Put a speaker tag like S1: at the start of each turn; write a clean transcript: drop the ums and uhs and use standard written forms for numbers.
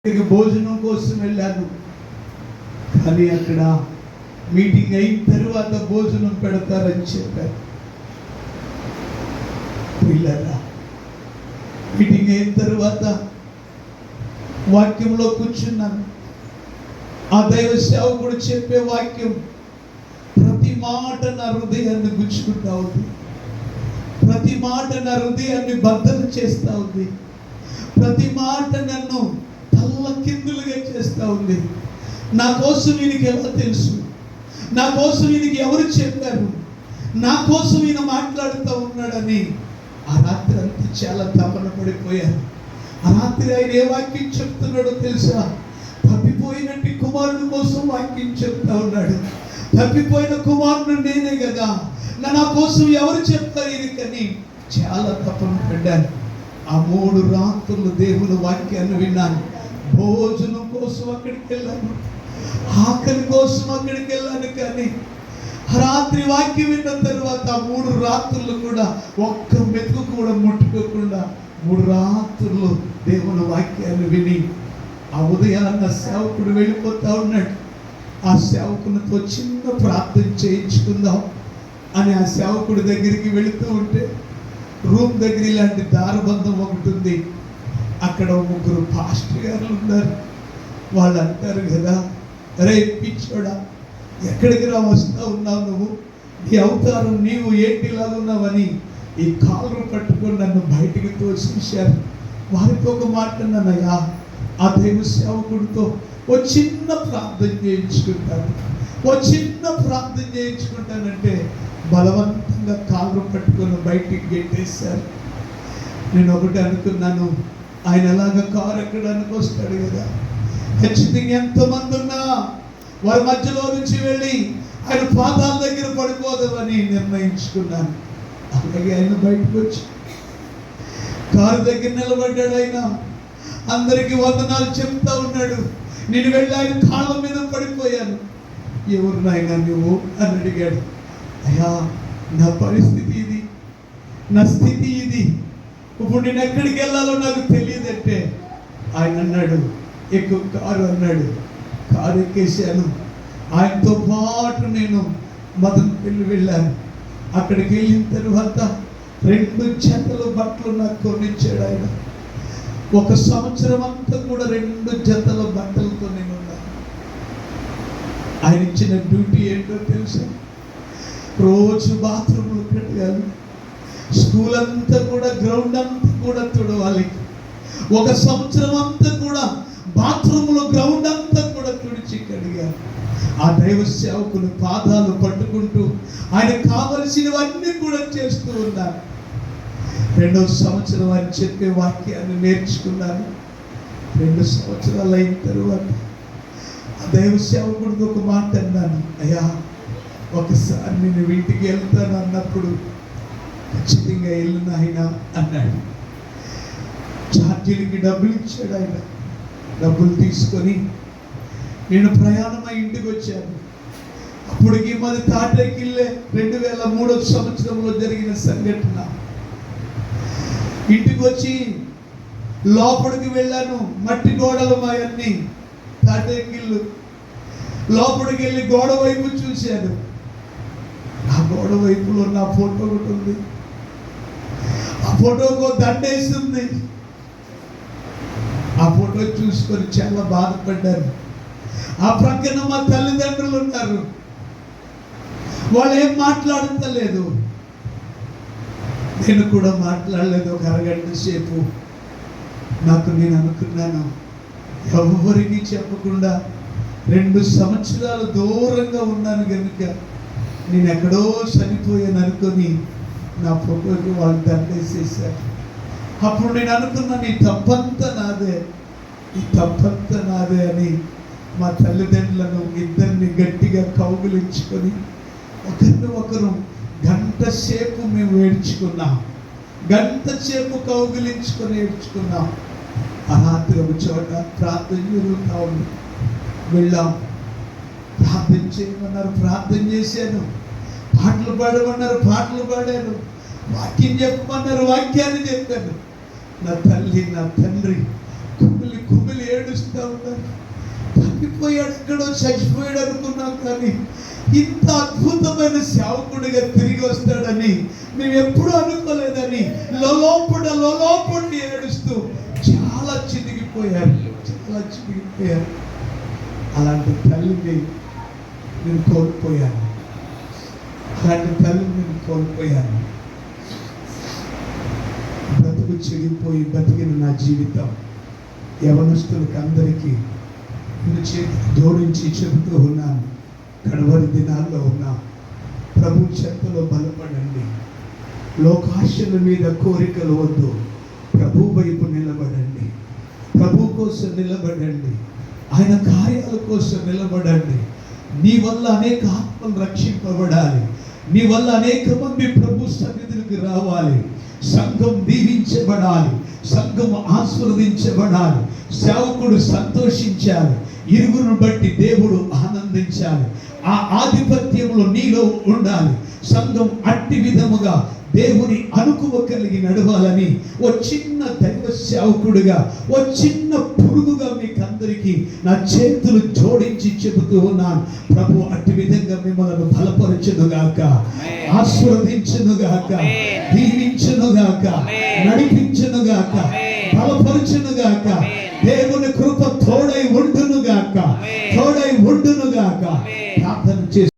S1: భోజనం కోసం వెళ్ళాను. కానీ అక్కడ మీటింగ్ అయిన తర్వాత భోజనం పెడతారని చెప్పారు. పిల్లరా, మీటింగ్ అయిన తర్వాత వాక్యంలో కూర్చున్నాను. ఆ దైవ సేవకుడు చెప్పే వాక్యం ప్రతి మాట నా హృదయాన్ని గుచ్చుకుంటా ఉంది. ప్రతి మాట నా హృదయాన్ని బద్దలు చేస్తూ ఉంది. ప్రతి మాట నన్ను తల్లకిందులుగా చేస్తూ ఉంది. నా కోసం ఈయనకి ఎలా తెలుసు? నా కోసం ఈయనకి ఎవరు చెప్పారు? నా కోసం ఈయన మాట్లాడుతూ ఉన్నాడని ఆ రాత్రి అంతా చాలా తపన పడిపోయాను. ఆ రాత్రి ఆయన ఏ వాక్యం చెప్తున్నాడో తెలుసా? తప్పిపోయినట్టు కుమారుడు కోసం వాక్యం చెప్తా ఉన్నాడు. తప్పిపోయిన కుమారుడు నేనే కదా, నా కోసం ఎవరు చెప్తారు ఈయనకని చాలా తపన పడ్డాను. ఆ 3 రాత్రులు దేవుని వాక్యాన్ని విన్నాను. భోజనం కోసం అక్కడికి వెళ్ళాను, ఆకలి కోసం అక్కడికి వెళ్ళాను. కానీ రాత్రి వాక్యం విన్న తర్వాత 3 రాత్రులు కూడా ఒక్క మెతుకు కూడా ముట్టుకోకుండా 3 రాత్రులు దేవుని వాక్యాన్ని విని ఆ ఉదయాన్న సేవకుడు వెళ్ళిపోతా ఉన్నాడు. ఆ సేవకునితో చిన్న ప్రార్థన చేయించుకుందాం అని ఆ సేవకుడి దగ్గరికి వెళుతూ ఉంటే రూమ్ దగ్గర ఇలాంటి దారబంధం ఒకటి ఉంది. అక్కడ 3 పాస్టర్ గారు ఉన్నారు. వాళ్ళు అంటారు కదా, రే పిచ్చోడా, ఎక్కడికి వస్తూ ఉన్నావు నువ్వు? నీ అవతారం నీవు ఏంటిలాగా ఉన్నావని ఈ కాళ్ళు పట్టుకొని నన్ను బయటికి తోసేశారు. వారితో ఒక మాట అన్నానయ్యా, ఆ దైవ సేవకుడితో ఓ చిన్న ప్రార్థన చేయించుకుంటానంటే బలవంతంగా కాళ్ళు పట్టుకొని బయటికి గెట్టేశారు. నేను ఒకటి అనుకున్నాను, ఆయన ఎలాగ కారు ఎక్కడానికి వస్తాడు కదా, ఖచ్చితంగా ఎంతమంది ఉన్నా వారి మధ్యలో నుంచి వెళ్ళి ఆయన పాదాల దగ్గర పడిపోదామని నిర్ణయించుకున్నాను. అలాగే ఆయన బయటకు వచ్చి కారు దగ్గర నిలబడ్డాడు. ఆయన అందరికీ వందనాలు చెప్తా ఉన్నాడు. నేను వెళ్ళి ఆయన కాళ్ళ మీద పడిపోయాను. ఎవరు నాయనా నువ్వు అని అడిగాడు. అయ్యా, నా పరిస్థితి ఇది, నా స్థితి ఇది, ఇప్పుడు నేను ఎక్కడికి వెళ్ళాలో నాకు తెలియదంటే ఆయన అన్నాడు, ఎక్కువ కారు అన్నాడు. కారు ఎక్కేసాను. ఆయనతో పాటు నేను మదనపల్లి వెళ్ళాను. అక్కడికి వెళ్ళిన తర్వాత 2 జతల బట్టలు నాకు కొనిచ్చాడు ఆయన. 1 సంవత్సరం అంతా కూడా 2 జతల బట్టలతో నేను ఉన్నాను. ఆయన ఇచ్చిన డ్యూటీ ఏంటో తెలుసా? రోజు బాత్రూమ్లు కడగాలి, స్కూల్ అంతా కూడా, గ్రౌండ్ అంతా కూడా తుడవాలి. 1 సంవత్సరం అంతా కూడా బాత్రూంలో గ్రౌండ్ అంతా కూడా తుడిచి కడిగారు. ఆ దైవ సేవకులు పాదాలు పట్టుకుంటూ ఆయన కావలసినవన్నీ కూడా చేస్తూ ఉన్నారు. 2వ సంవత్సరం ఆయన చెప్పే వాక్యాన్ని నేర్చుకున్నాను. 2 సంవత్సరాలు అయిన తరువాత ఆ దైవ సేవకుడికి ఒక మాట అన్నాను, అయ్యా ఒకసారి నేను ఇంటికి వెళ్తాను అన్నప్పుడు ఖచ్చితంగా వెళ్ళిన ఆయన అన్నాడు. ఛార్జీలకి డబ్బులు ఇచ్చాడు ఆయన. డబ్బులు తీసుకొని నేను ప్రయాణమై ఇంటికి వచ్చాను. అప్పటికి మాది తాటకిల్లే. 2003వ సంవత్సరంలో జరిగిన సంఘటన. ఇంటికి వచ్చి లోపలికి వెళ్ళాను. మట్టి గోడలు మాయన్ని, తాటకిల్లు. లోపలికి వెళ్ళి గోడ వైపు చూశాను. ఆ గోడ వైపులో నా ఫోటో ఒకటి ఉంది. ఆ ఫోటోకు దండేసి ఉంది. ఆ ఫోటో చూసుకొని చాలా బాధపడ్డాను. ఆ ప్రక్కన మా తల్లిదండ్రులు ఉన్నారు. వాళ్ళు ఏం మాట్లాడతలేదు, నేను కూడా మాట్లాడలేదు. ఒక అరగంట సేపు నేను అనుకున్నాను, ఎవరికి చెప్పకుండా 2 సంవత్సరాలు దూరంగా ఉన్నాను కనుక నేను ఎక్కడో చనిపోయాను అనుకొని నా ఫోటోకి వాళ్ళు దండేసేసారు. అప్పుడు నేను అనుకున్నాను, ఈ తప్పంతా నాదే అని మా తల్లిదండ్రులను ఇద్దరిని గట్టిగా కౌగిలించుకొని ఒకరు గంట సేపు మేము ఏడ్చుకున్నాం. గంట సేపు కౌగిలించుకొని ఏడ్చుకున్నాం. ఆ రాత్రి ఒక చోట ప్రార్థన జరుగుతూ ఉంది. వెళ్ళాం. ప్రార్థన చేయమన్నారు, ప్రార్థన చేశాను. పాటలు పాడమన్నారు, పాటలు పాడాను. వాక్యం చెప్పమన్నారు, వాక్యాన్ని చెప్పాను. నా తల్లి నా తండ్రి కుమిలి కుమిలి ఏడుస్తూ ఏడుస్తూ ఉన్నారు. తప్పిపోయాడు, ఎక్కడో చచ్చిపోయాడు అనుకున్నాం, కానీ ఇంత అద్భుతమైన సేవకుడిగా తిరిగి వస్తాడని మేము ఎప్పుడూ అనుకోలేదని లోపడి ఏడుస్తూ చాలా చితికిపోయారు. అలాంటి తల్లిని నేను కోల్పోయాను. బ్రతుకు చెడిపోయి బతికిన నా జీవితం యవనస్తులకు అందరికీ జోడించి చెబుతూ ఉన్నాను. కడవరి దినాల్లో ఉన్నాం. ప్రభు చెత్తలో బలపడండి. లోకాశల మీద కోరికలు వద్దు. ప్రభు వైపు నిలబడండి. ప్రభు కోసం నిలబడండి. ఆయన కార్యాల కోసం నిలబడండి. నీ వల్ల అనేక ఆత్మలు రక్షింపబడాలి. నీ వల్ల అనేక మంది ప్రభు సన్నిధికి రావాలి. సంఘం దీవించబడాలి. సంఘం ఆశీర్వదించబడాలి. సేవకుడు సంతోషించాలి. ఇరుగును బట్టి దేవుడు ఆనందించాలి. ఆ ఆధిపత్యంలో నీలో ఉండాలి. సంఘం అట్టి విధముగా దేవుని అనుకువ కలిగి నడవాలని ఓ చిన్న దైవ సేవకుడిగా, ఓ చిన్న పురుగుగా మీకు అందరికీ నా చేతులు జోడించి చెబుతూ ఉన్నాను. ప్రభు అట్టి విధంగా మిమ్మల్ని బలపరచునుగాక, ఆశీర్వదించునుగాక, దీవించునుగాక, నడిపించునుగాక, బలపరచునుగాక. దేవుని కృప తోడై ఉండునుగాక. ప్రార్థన చేసి